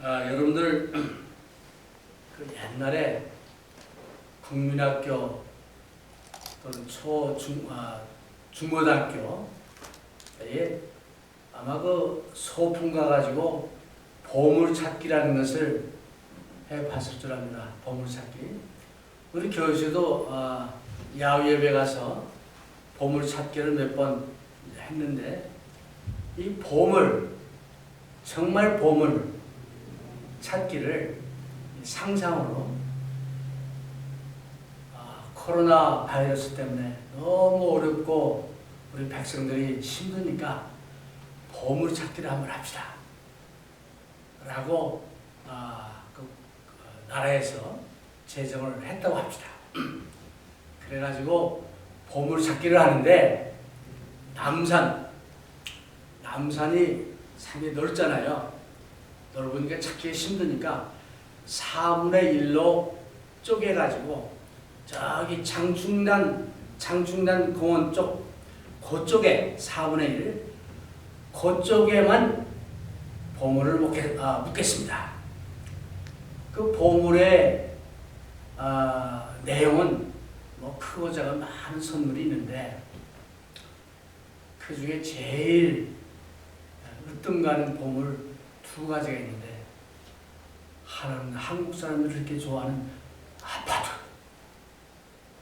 여러분들 그 옛날에 국민학교 또는 중고등학교에 아마 그 소풍 가가지고 보물찾기라는 것을 해봤을 줄 압니다. 보물찾기. 우리 교회에서도 야외 예배 가서 보물찾기를 몇 번 했는데, 이 보물, 정말 보물 찾기를 상상으로 코로나 바이러스 때문에 너무 어렵고 우리 백성들이 힘드니까 보물 찾기를 한번 합시다 라고 나라에서 제정을 했다고 합시다. 그래가지고 보물 찾기를 하는데, 남산이 상당히 넓잖아요. 넓으니까 찾기 힘드니까 4분의 1로 쪼개가지고 저기 장충단 공원 쪽, 그쪽에 4분의 1, 그쪽에만 보물을 묻겠습니다. 그 보물의 내용은 뭐 크고 작은 많은 선물이 있는데, 그 중에 제일 으뜸 가는 보물 두 가지가 있는데, 하나는 한국 사람들이 이렇게 좋아하는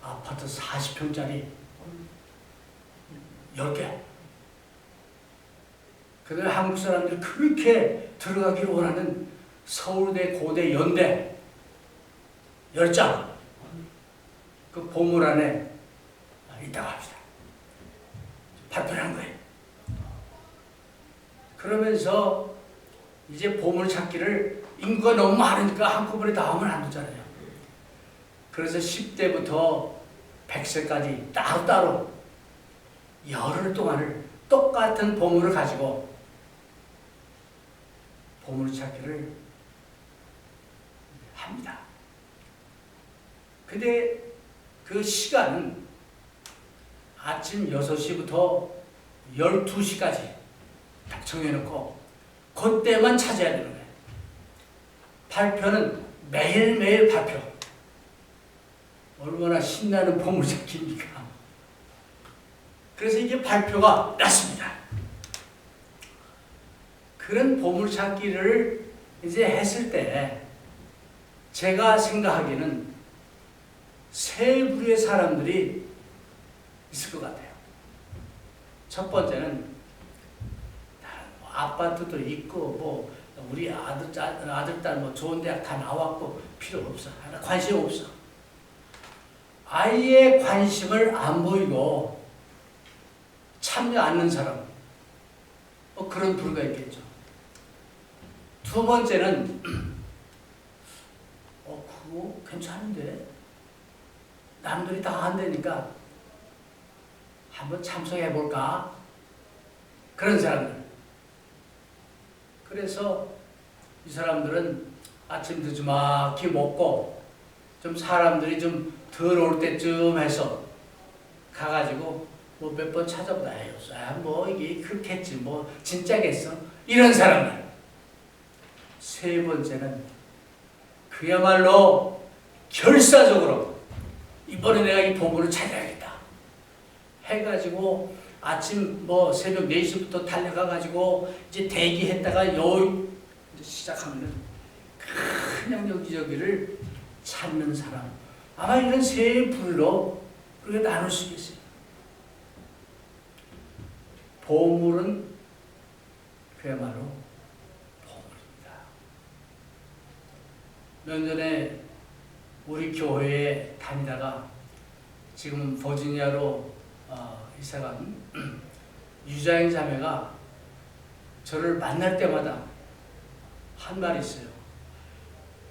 아파트 40평짜리 10개. 그 다음에 한국 사람들이 그렇게 들어가기를 원하는 서울대, 고대, 연대 10장. 그 보물 안에 있다고 합시다. 발표를 한 거예요. 그러면서 이제 보물 찾기를 인구가 너무 많으니까 한꺼번에 다 하면 안 되잖아요. 그래서 10대부터 100세까지 따로따로 열흘 동안을 똑같은 보물을 가지고 보물 찾기를 합니다. 근데 그 시간은 아침 6시부터 12시까지 딱 정해놓고 그때만 찾아야 되는 거예요. 발표는 매일매일 발표. 얼마나 신나는 보물찾기입니까? 그래서 이게 발표가 났습니다. 그런 보물찾기를 이제 했을 때 제가 생각하기에는 세 부류의 사람들이 있을 것 같아요. 첫 번째는 아파트도 있고 뭐 우리 아들, 딸 뭐 좋은 대학 다 나왔고 필요 없어. 관심 없어. 아예 관심을 안 보이고 참여 안 하는 사람. 그런 부류가 있겠죠. 두 번째는 그거 괜찮은데 남들이 다 한다니까 한번 참석해볼까? 그런 사람들. 그래서 이 사람들은 아침 늦지막히 먹고 좀 사람들이 좀 덜 올 때쯤 해서 가가지고 뭐 몇 번 찾아보다 뭐 이게 그렇겠지 뭐 진짜겠어? 이런 사람들. 세 번째는 그야말로 결사적으로 이번에 내가 이 보물을 찾아야겠다 해가지고 아침 뭐 새벽 4시부터 달려가가지고 이제 대기했다가 이제 시작하면 그냥 여기저기를 찾는 사람. 아마 이런 세 부류로 그렇게 나눌 수 있겠어요. 보물은 그야말로 보물입니다. 몇 년에 우리 교회에 다니다가 지금 버지니아로 이사간 유자인 자매가 저를 만날 때마다 한 말이 있어요.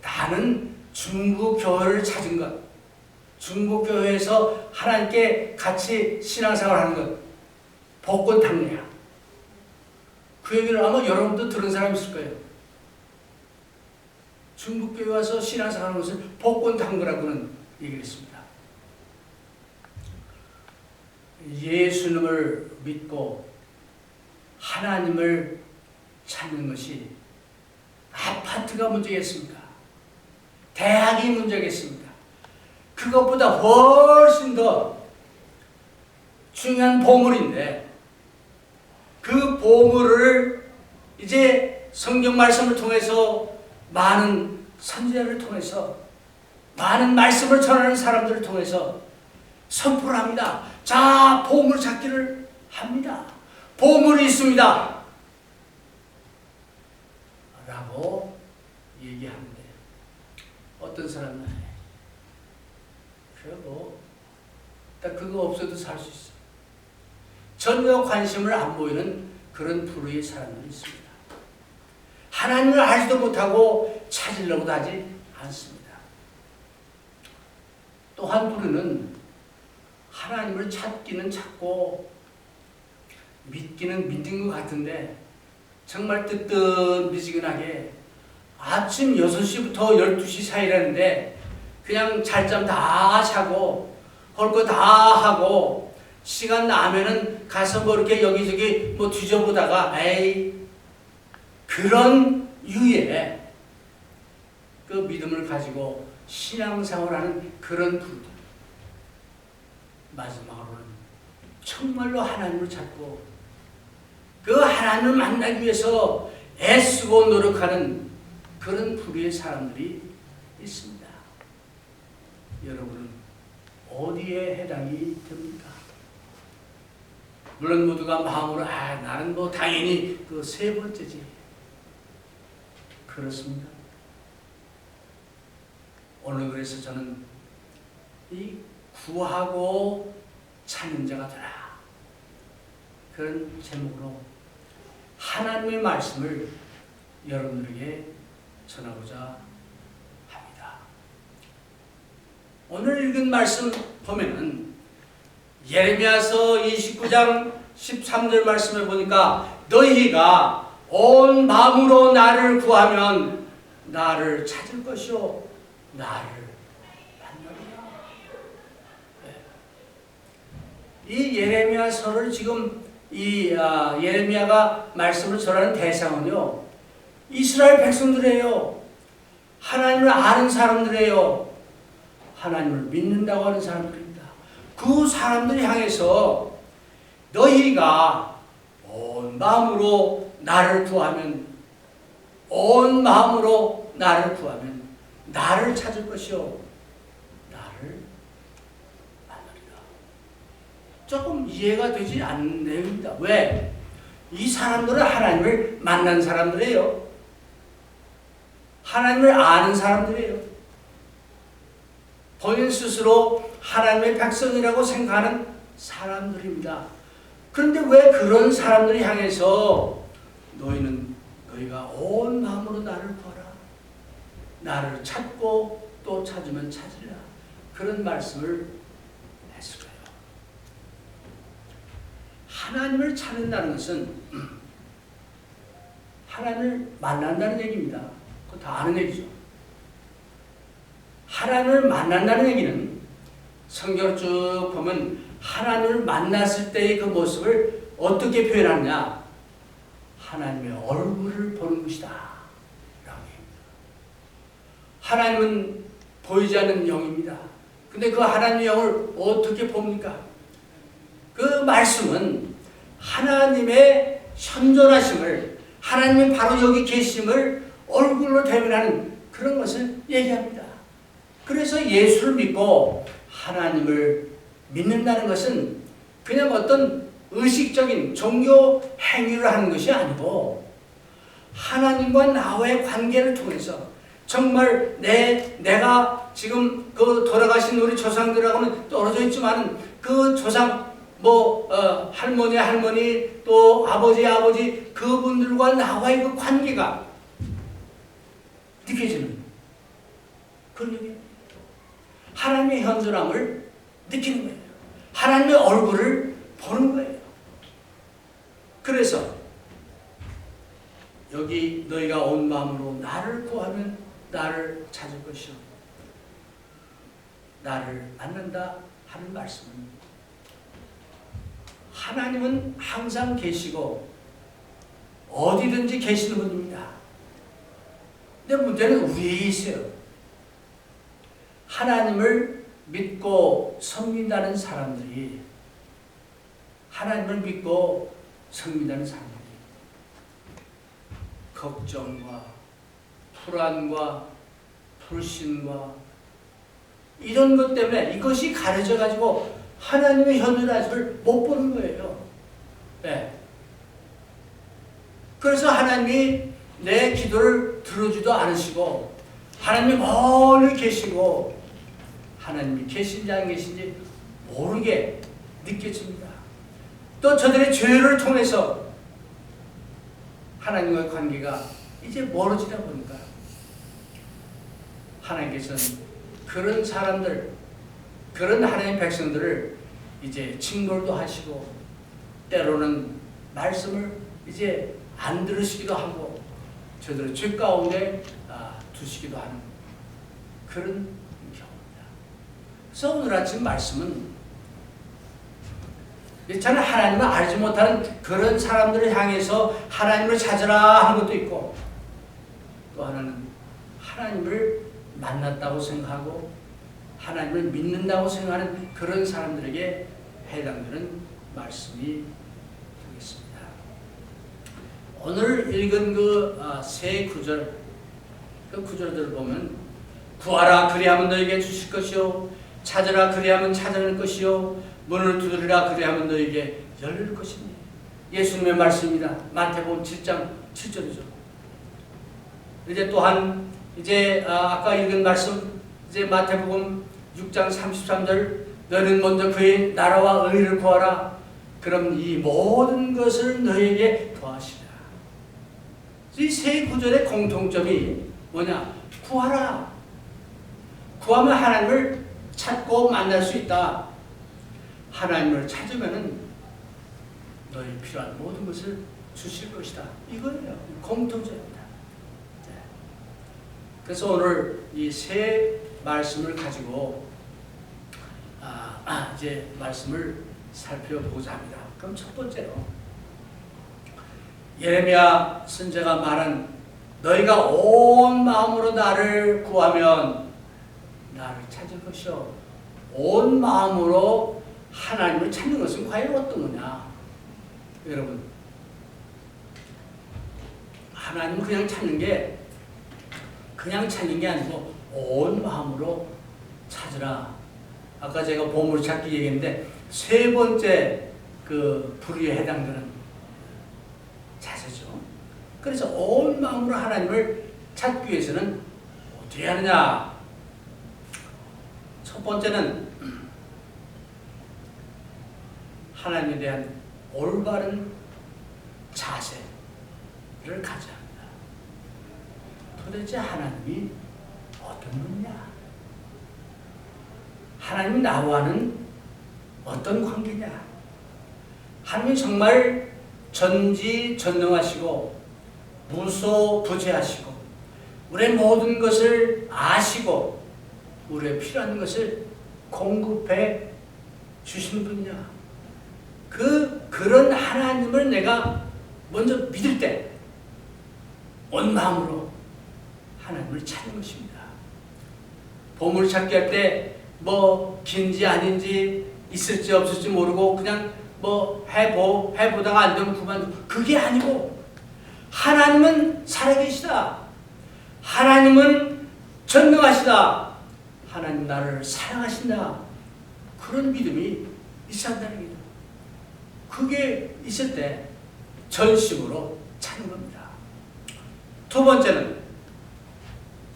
나는 중부교회를 찾은 것, 중부교회에서 하나님께 같이 신앙생활하는 것, 복권탕례야. 그 얘기를 아마 여러분도 들은 사람이 있을 거예요. 중부교회 와서 신앙생활하는 것을 복권탕례라고는 얘기를 했습니다. 예수님을 믿고 하나님을 찾는 것이 아파트가 문제겠습니까? 대학이 문제겠습니까? 그것보다 훨씬 더 중요한 보물인데, 그 보물을 이제 성경 말씀을 통해서, 많은 선지자를 통해서, 많은 말씀을 전하는 사람들을 통해서 선포를 합니다. 자, 보물 찾기를 합니다. 보물이 있습니다 라고 얘기하는데, 어떤 사람은 그래 딱 그거 없어도 살 수 있어, 전혀 관심을 안 보이는 그런 부류의 사람들이 있습니다. 하나님을 알지도 못하고 찾으려고도 하지 않습니다. 또 한 부류는 하나님을 찾기는 찾고 믿기는 믿는 것 같은데, 정말 뜨뜻미지근하게 아침 6시부터 12시 사이라는데 그냥 잘잠 다 자고 할 거 다 하고, 시간 나면은 가서 뭐 이렇게 여기저기 뭐 뒤져보다가, 에이, 그런 유의 그 믿음을 가지고 신앙생활하는 그런 분들, 마지막으로는 정말로 하나님을 찾고 그 하나님을 만나기 위해서 애쓰고 노력하는 그런 부류의 사람들이 있습니다. 여러분은 어디에 해당이 됩니까? 물론 모두가 마음으로 나는 뭐 당연히 그 세 번째지. 그렇습니다. 오늘 그래서 저는 이 구하고 찾는 자가 되라, 그런 제목으로 하나님의 말씀을 여러분들에게 전하고자 합니다. 오늘 읽은 말씀 보면은 예레미야서 29장 13절 말씀을 보니까, 너희가 온 마음으로 나를 구하면 나를 찾을 것이요 나를 만나리라. 이 예레미야서를 지금 예레미야가 말씀을 전하는 대상은요, 이스라엘 백성들이에요. 하나님을 아는 사람들이에요. 하나님을 믿는다고 하는 사람들입니다. 그 사람들을 향해서 너희가 온 마음으로 나를 구하면, 온 마음으로 나를 구하면 나를 찾을 것이요 나를 만나리라. 조금 이해가 되지 않는 내용입니다. 왜? 이 사람들은 하나님을 만난 사람들이에요. 하나님을 아는 사람들이에요. 본인 스스로 하나님의 백성이라고 생각하는 사람들입니다. 그런데 왜 그런 사람들을 향해서 너희가 온 마음으로 나를 구하라, 나를 찾고 또 찾으면 찾으라, 그런 말씀을 했을까요? 하나님을 찾는다는 것은 하나님을 만난다는 얘기입니다. 그거 다 아는 얘기죠. 하나님을 만난다는 얘기는 성경을 쭉 보면 하나님을 만났을 때의 그 모습을 어떻게 표현하느냐, 하나님의 얼굴을 보는 것이다 라고 합니다. 하나님은 보이지 않는 영입니다. 근데 그 하나님의 영을 어떻게 봅니까? 그 말씀은 하나님의 현존하심을, 하나님이 바로 여기 계심을 얼굴로 대면하는 그런 것을 얘기합니다. 그래서 예수를 믿고 하나님을 믿는다는 것은 그냥 어떤 의식적인 종교 행위를 하는 것이 아니고, 하나님과 나와의 관계를 통해서 정말 내가 지금 그 돌아가신 우리 조상들하고는 떨어져 있지만 그 조상 할머니 또 아버지 그분들과 나와의 그 관계가 느껴지는 그런 얘기예요. 하나님의 현존함을 느끼는 거예요. 하나님의 얼굴을 보는 거예요. 그래서 여기 너희가 온 마음으로 나를 구하면 나를 찾을 것이요 나를 만난다 하는 말씀은, 하나님은 항상 계시고 어디든지 계시는 분입니다. 근데 문제는 우리에게 있어요. 하나님을 믿고 섬긴다는 사람들이, 하나님을 믿고 섬긴다는 사람들이 걱정과 불안과 불신과 이런 것 때문에 이것이 가려져 가지고 하나님의 현존하심을 못 보는 거예요. 네. 그래서 하나님이 내 기도를 들어주지도 않으시고, 하나님이 멀리 계시고, 하나님이 계신지 안 계신지 모르게 느껴집니다. 또 저들의 죄를 통해서 하나님과의 관계가 이제 멀어지다 보니까 하나님께서는 그런 사람들, 그런 하나님의 백성들을 이제 징벌도 하시고, 때로는 말씀을 이제 안 들으시기도 하고, 저들을 죄 가운데 두시기도 하는 그런 경우입니다. 그래서 오늘 아침 말씀은 저는 하나님을 알지 못하는 그런 사람들을 향해서 하나님을 찾으라 하는 것도 있고, 또 하나는 하나님을 만났다고 생각하고 하나님을 믿는다고 생각하는 그런 사람들에게 해당되는 말씀이 되겠습니다. 오늘 읽은 그 세 구절, 그 구절들을 보면 구하라 그리하면 너에게 주실 것이요, 찾으라 그리하면 찾아낼 것이요, 문을 두드리라 그리하면 너에게 열릴 것입니다. 예수님의 말씀입니다. 마태복음 7장 7절이죠. 이제 또한 이제 아까 읽은 말씀, 이제 마태복음 6장 33절, 너는 먼저 그의 나라와 의를 구하라. 그럼 이 모든 것을 너에게 더하시라. 이 세 구절의 공통점이 뭐냐? 구하라. 구하면 하나님을 찾고 만날 수 있다. 하나님을 찾으면은 너희 필요한 모든 것을 주실 것이다. 이거예요. 공통점입니다. 네. 그래서 오늘 이 세 말씀을 가지고 이제 말씀을 살펴보고자 합니다. 그럼 첫 번째로 예레미야 선지자가 말한 너희가 온 마음으로 나를 구하면 나를 찾을 것이요. 온 마음으로 하나님을 찾는 것은 과연 어떤 거냐? 여러분, 하나님을 그냥 찾는 게 아니고 온 마음으로 찾으라. 아까 제가 보물찾기 얘기했는데 세 번째 그 부류에 해당되는 자세죠. 그래서 온 마음으로 하나님을 찾기 위해서는 어떻게 하느냐? 첫 번째는 하나님에 대한 올바른 자세를 가져야 합니다. 도대체 하나님이 어떤 분이냐? 하나님이 나와는 어떤 관계냐? 하나님이 정말 전지전능하시고 무소부재하시고 우리의 모든 것을 아시고 우리의 필요한 것을 공급해 주시는 분이냐? 그런 하나님을 내가 먼저 믿을 때 온 마음으로 하나님을 찾는 것입니다. 보물찾기 할 때 뭐 긴지 아닌지 있을지 없을지 모르고 그냥 뭐 해보다가 안 되면 그만두고, 그게 아니고 하나님은 살아계시다. 하나님은 전능하시다. 하나님 나를 사랑하신다. 그런 믿음이 있어야 한다는 거예요. 그게 있을 때 전심으로 찾는 겁니다. 두 번째는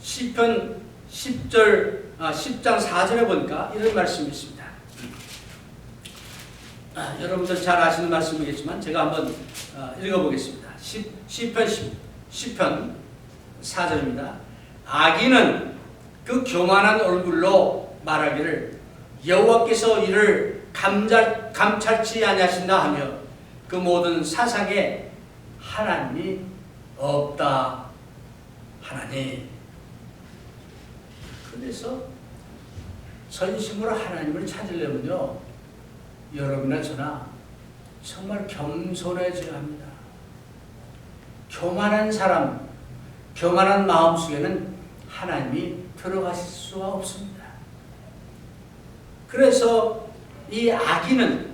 시편 10장 4절에 보니까 이런 말씀이 있습니다. 여러분들 잘 아시는 말씀이겠지만 제가 한번 읽어보겠습니다. 시편 4절입니다. 악인은 그 교만한 얼굴로 말하기를 여호와께서 이를 감찰치 아니하신다 하며 그 모든 사상에 하나님이 없다 하나니. 그래서 전심으로 하나님을 찾으려면요, 여러분이나 저나 정말 겸손해져야 합니다. 교만한 사람, 교만한 마음 속에는 하나님이 들어가실 수가 없습니다. 그래서 이 악인은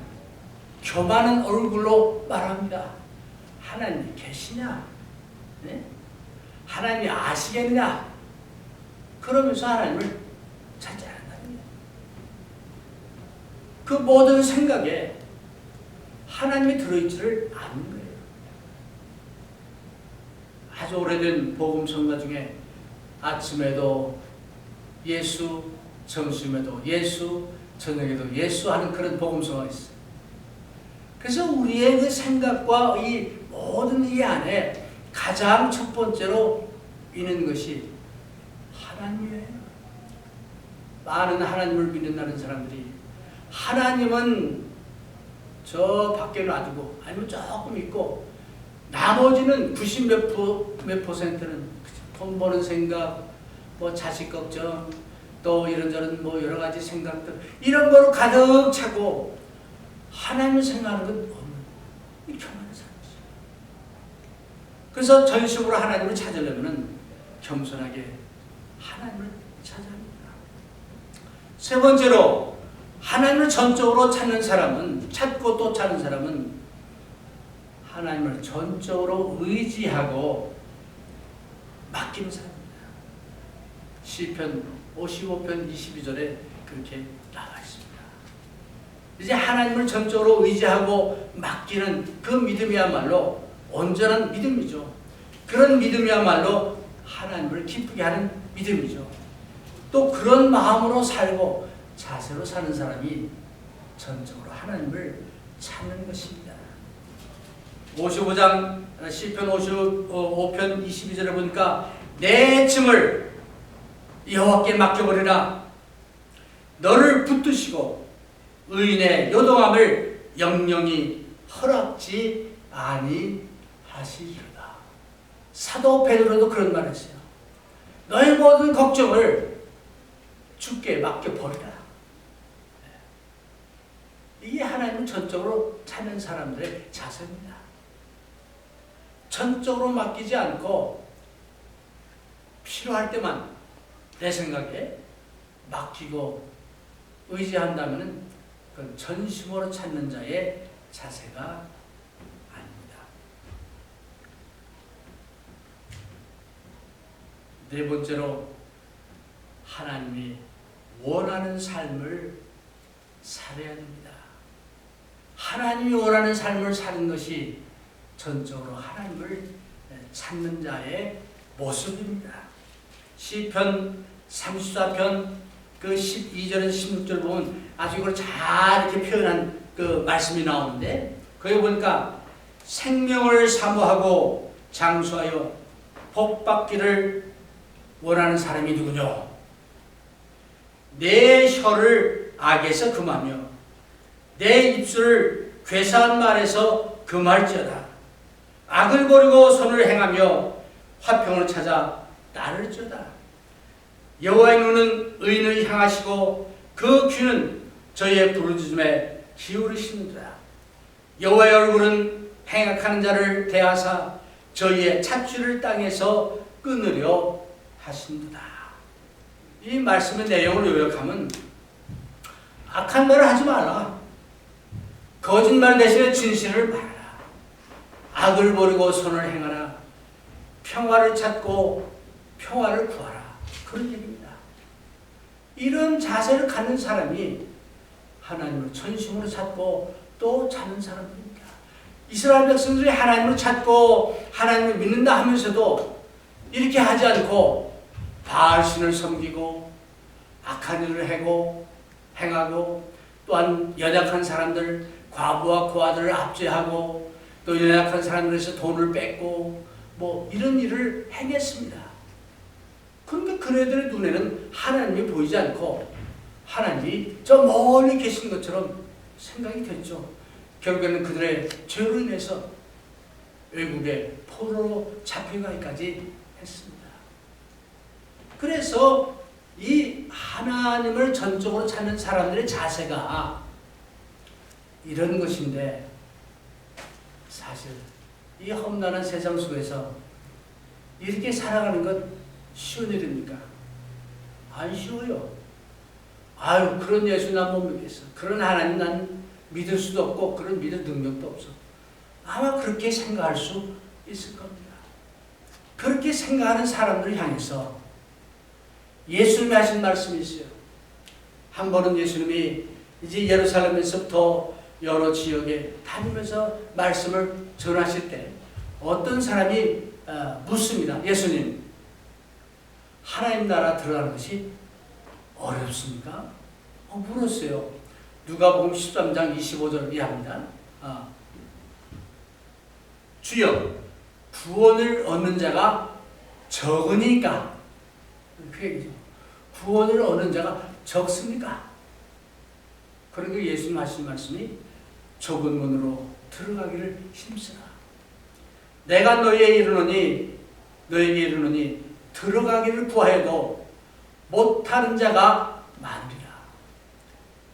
교만한 얼굴로 말합니다. 하나님이 계시냐? 네? 하나님이 아시겠냐? 그러면서 하나님을 찾지 않는답니다. 그 모든 생각에 하나님이 들어있지를 않는 거예요. 아주 오래된 복음 성가 중에 아침에도 예수, 점심에도 예수, 저녁에도 예수 하는 그런 복음 성가가 있어요. 그래서 우리의 그 생각과 이 모든 이 안에 가장 첫 번째로 있는 것이 하나님이에요. 많은 하나님을 믿는다는 사람들이 하나님은 저 밖에 놔두고 아니면 조금 있고 나머지는 90몇 %는 돈 버는 생각, 뭐 자식 걱정, 또 이런저런 뭐 여러 가지 생각들 이런 거로 가득 차고 하나님을 생각하는 건 없는 이 교만한 사람이죠. 그래서 전심으로 하나님을 찾으려면 겸손하게 하나님을 찾아야 합니다. 세 번째로 하나님을 전적으로 찾는 사람은 찾고 또 찾는 사람은 하나님을 전적으로 의지하고 맡기는 사람입니다. 시편 55편 22절에 그렇게 나와 있습니다. 이제 하나님을 전적으로 의지하고 맡기는 그 믿음이야말로 온전한 믿음이죠. 그런 믿음이야말로 하나님을 기쁘게 하는 믿음이죠. 또 그런 마음으로 살고 자세로 사는 사람이 전적으로 하나님을 찾는 것입니다. 55장 시편 55편 22절에 보니까 내 짐을 여호와께 맡겨버리라. 너를 붙드시고 의인의 요동함을 영영히 허락지 아니하시리로다. 사도 베드로도 그런 말을 했어요. 너의 모든 걱정을 주께 맡겨버리라. 이게 하나님을 전적으로 찾는 사람들의 자세입니다. 전적으로 맡기지 않고 필요할 때만 내 생각에 맡기고 의지한다면 그건 전심으로 찾는 자의 자세가 아닙니다. 네 번째로 하나님이 원하는 삶을 살아야 합니다. 하나님이 원하는 삶을 사는 것이 전적으로 하나님을 찾는 자의 모습입니다. 시편 34편 그 12절에서 16절 보면 아주 이걸 잘 이렇게 표현한 그 말씀이 나오는데 거기 보니까 생명을 사모하고 장수하여 복받기를 원하는 사람이 누구냐? 내 혀를 악에서 금하며 내 입술을 괴사한 말에서 금할지어다. 악을 버리고 선을 행하며 화평을 찾아 따를지어다. 여호와의 눈은 의인을 향하시고 그 귀는 저희의 부르짖음에 기울이시는도다. 여호와의 얼굴은 행악하는 자를 대하사 저희의 착취를 땅에서 끊으려 하신도다. 이 말씀의 내용을 요약하면 악한 말을 하지 말라. 거짓말 대신에 진실을 말하라. 악을 버리고 선을 행하라. 평화를 찾고 평화를 구하라. 그런 얘기입니다. 이런 자세를 갖는 사람이 하나님을 전심으로 찾고 또 찾는 사람입니다. 이스라엘 백성들이 하나님을 찾고 하나님을 믿는다 하면서도 이렇게 하지 않고 바알신을 섬기고 악한 일을 행하고 또한 연약한 사람들, 과부와 고아들을 압제하고 또 연약한 사람들에서 돈을 뺏고 뭐 이런 일을 행했습니다. 그러니까 그네들의 눈에는 하나님이 보이지 않고 하나님이 저 멀리 계신 것처럼 생각이 됐죠. 결국에는 그들의 죄로 인해서 외국에 포로로 잡혀가기까지 했습니다. 그래서 이 하나님을 전적으로 찾는 사람들의 자세가 이런 것인데 사실 이 험난한 세상 속에서 이렇게 살아가는 건 쉬운 일입니까? 안 쉬워요. 아유, 그런 예수 난 못 믿겠어. 그런 하나님 난 믿을 수도 없고 그런 믿을 능력도 없어. 아마 그렇게 생각할 수 있을 겁니다. 그렇게 생각하는 사람들을 향해서 예수님이 하신 말씀이 있어요. 한 번은 예수님이 이제 예루살렘에서부터 여러 지역에 다니면서 말씀을 전하실 때 어떤 사람이 묻습니다. 예수님, 하나님 나라 들어가는 것이 어렵습니까? 물었어요. 누가복음 13장 25절 이하입니다. 주여, 구원을 얻는 자가 적으니까. 그 얘기죠. 구원을 얻는 자가 적습니까? 그러니까 예수님 하신 말씀이 좁은 문으로 들어가기를 힘쓰라. 내가 너희에게 이르노니 들어가기를 구하여도 못하는 자가 많으리라.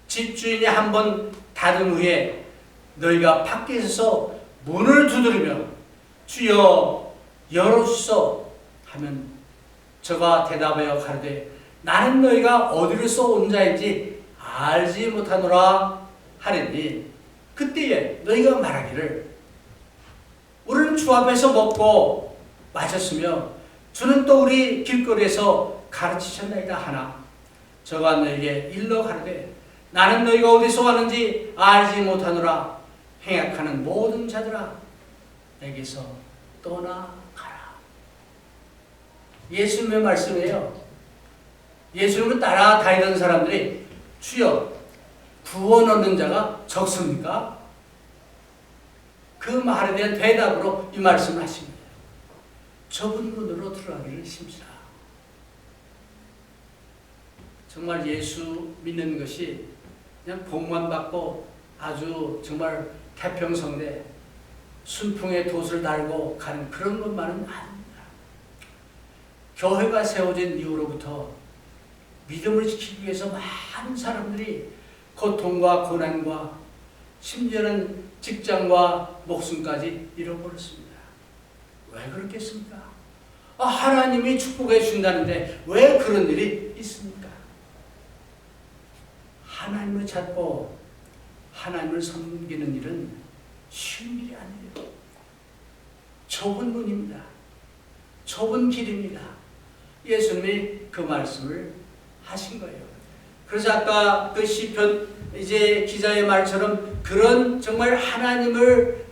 집주인이 한번 닫은 후에 너희가 밖에 서서 문을 두드리며 주여 열어주소 하면 저가 대답하여 가로되 나는 너희가 어디로서 온 자인지 알지 못하노라 하리니 그때에 너희가 말하기를 우리는 주 앞에서 먹고 마셨으며 주는 또 우리 길거리에서 가르치셨나이다 하나 저가 너희에게 일러 가로되 나는 너희가 어디서 왔는지 알지 못하노라. 행악하는 모든 자들아 내게서 떠나가라. 예수님의 말씀이에요. 예수님을 따라다니던 사람들이 주여 구원 얻는 자가 적습니까? 그 말에 대한 대답으로 이 말씀을 하십니다. 좁은 문으로 들어가기를 힘쓰라. 정말 예수 믿는 것이 그냥 복만 받고 아주 정말 태평성대 순풍에 돛을 달고 가는 그런 것만은 아닙니다. 교회가 세워진 이후로부터 믿음을 지키기 위해서 많은 사람들이 고통과 고난과 심지어는 직장과 목숨까지 잃어버렸습니다. 왜 그렇겠습니까? 하나님이 축복해 주신다는데 왜 그런 일이 있습니까? 하나님을 찾고 하나님을 섬기는 일은 쉬운 일이 아니에요. 좁은 문입니다. 좁은 길입니다. 예수님이 그 말씀을 하신 거예요. 그래서 아까 그 시편 이제 기자의 말처럼 그런 정말 하나님을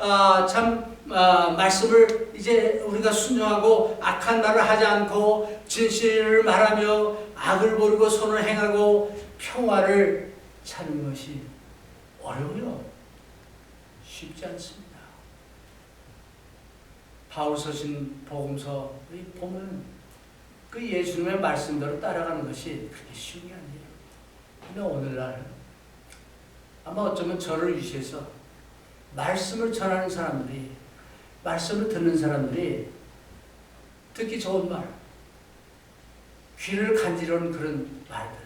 말씀을 이제 우리가 순종하고 악한 말을 하지 않고 진실을 말하며 악을 버리고 선을 행하고 평화를 찾는 것이 어려워요. 쉽지 않습니다. 바울 서신 복음서에 보면 그 예수님의 말씀대로 따라가는 것이 그렇게 쉬운 게 아니에요. 근데 오늘날 아마 어쩌면 저를 위시해서 말씀을 전하는 사람들이, 말씀을 듣는 사람들이 듣기 좋은 말, 귀를 간지러는 그런 말들,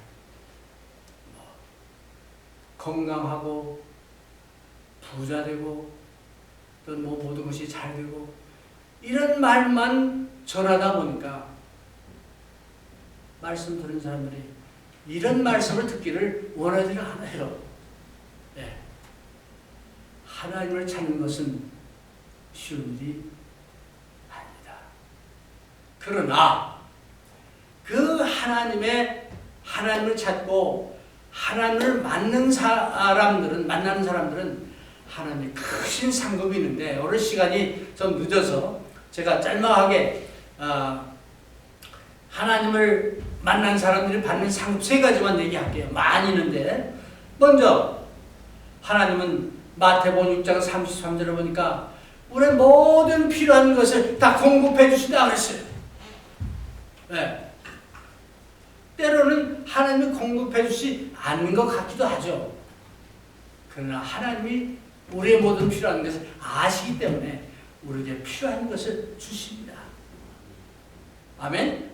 건강하고 부자되고 또 모든 것이 잘 되고 이런 말만 전하다 보니까 말씀 들은 사람들이 이런 말씀을 듣기를 원하지는 않아요. 네. 하나님을 찾는 것은 쉬운 일이 아닙니다. 그러나 그 하나님을 찾고 하나님을 만나는 사람들은 하나님의 크신 상급이 있는데 오늘 시간이 좀 늦어서 제가 짤막하게 하나님을 만난 사람들이 받는 상급 3가지만 얘기할게요. 많이 있는데 먼저 하나님은 마태복음 6장 33절을 보니까 우리의 모든 필요한 것을 다 공급해 주신다 그랬어요. 네. 때로는 하나님이 공급해 주지 않는 것 같기도 하죠. 그러나 하나님이 우리의 모든 필요한 것을 아시기 때문에 우리에게 필요한 것을 주십니다. 아멘?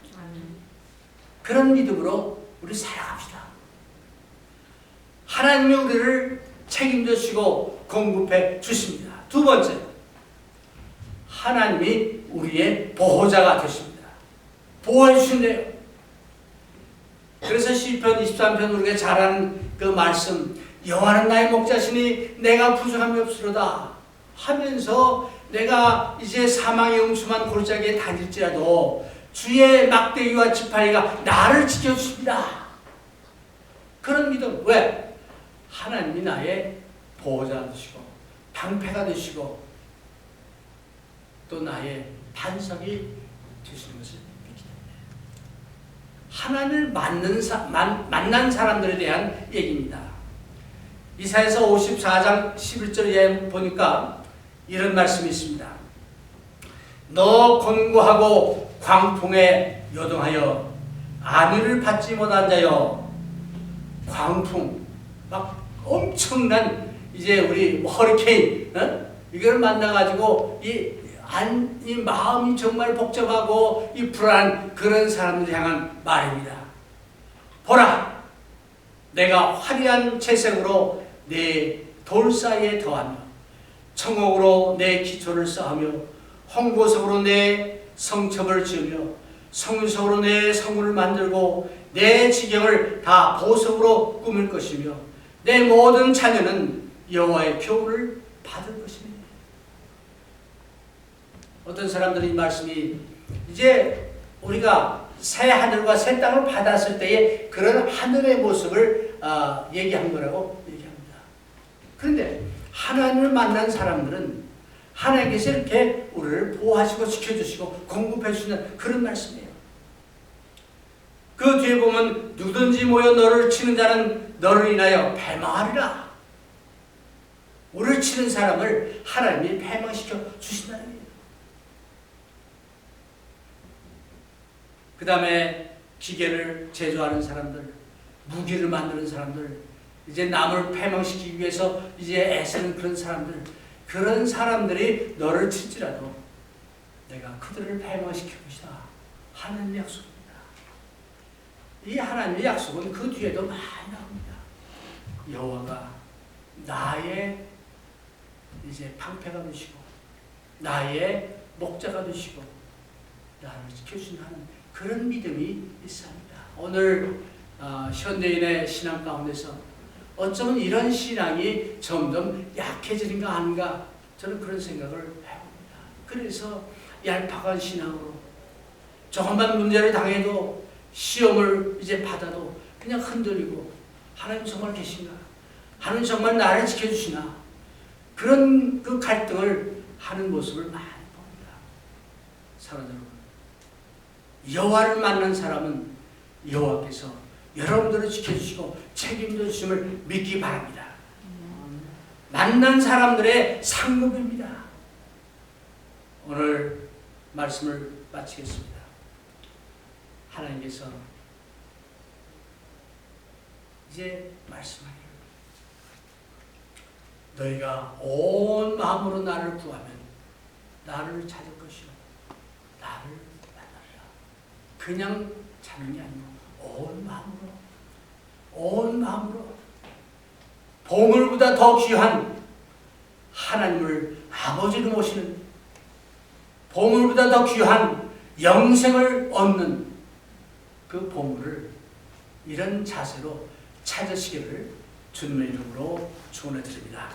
그런 믿음으로 우리 살아갑시다. 하나님이 우리를 책임져 주시고 공급해 주십니다. 두 번째, 하나님이 우리의 보호자가 되십니다. 보호해 주신대요. 그래서 시편 23편 우리가 잘 아는 그 말씀, 여호와는 나의 목자시니 내가 부족함이 없으로다 하면서 내가 이제 사망의 음침한 골짜기에 다닐지라도 주의 막대기와 지팡이가 나를 지켜주십니다. 그런 믿음. 왜? 하나님이 나의 보호자가 되시고 방패가 되시고 또 나의 반석이 되시는 것을 믿기 때문에 하나님을 만난 사람들에 대한 얘기입니다. 이사야서 54장 11절에 보니까 이런 말씀이 있습니다. 너 곤고하고 광풍에 요동하여 안위를 받지 못한 자여. 광풍 막 엄청난 이제 우리 허리케인 이걸 만나가지고 이 마음이 정말 복잡하고 이 불안한 그런 사람들 향한 말입니다. 보라, 내가 화려한 채색으로 내 돌 사이에 더하며 청옥으로 내 기초를 쌓으며 홍보석으로 내 성첩을 지으며 성윤석으로 내 성문을 만들고 내 지경을 다 보석으로 꾸밀 것이며 내 모든 자녀는 여호와의 교훈을 받을 것입니다. 어떤 사람들은 이 말씀이 이제 우리가 새 하늘과 새 땅을 받았을 때의 그런 하늘의 모습을 얘기한 거라고 얘기합니다. 그런데 하나님을 만난 사람들은 하나님께서 이렇게 우리를 보호하시고 지켜주시고 공급해 주시는 그런 말씀이에요. 그 뒤에 보면 누구든지 모여 너를 치는 자는 너를 인하여 패망하리라. 우리를 치는 사람을 하나님이 패망시켜 주신다는 거예요. 그 다음에 기계를 제조하는 사람들, 무기를 만드는 사람들, 이제 남을 패망시키기 위해서 이제 애쓰는 그런 사람들이 너를 칠지라도 내가 그들을 패망시킬 것이다 하는 약속입니다. 이 하나님의 약속은 그 뒤에도 많이 나옵니다. 여호와가 나의 이제 방패가 되시고 나의 목자가 되시고 나를 지켜주시는 그런 믿음이 있습니다. 오늘 현대인의 신앙 가운데서 어쩌면 이런 신앙이 점점 약해지는가 아닌가 저는 그런 생각을 해봅니다. 그래서 얄팍한 신앙으로 조금만 문제를 당해도 시험을 이제 받아도 그냥 흔들리고 하나님 정말 계신가? 하나님 정말 나를 지켜주시나? 그런 그 갈등을 하는 모습을 많이 봅니다. 사랑하는 여러분, 여호와를 만난 사람은 여호와께서 여러분들을 지켜주시고 책임져 주심을 믿기 바랍니다. 만난 사람들의 상급입니다. 오늘 말씀을 마치겠습니다. 하나님께서 이제 말씀하기를 너희가 온 마음으로 나를 구하면 나를 찾을 것이요 나를 만나리라. 그냥 찾는 게 아니고 온 마음으로 보물보다 더 귀한 하나님을 아버지로 모시는 보물보다 더 귀한 영생을 얻는 그 보물을 이런 자세로 찾으시기를 주님의 이름으로 축원해 드립니다.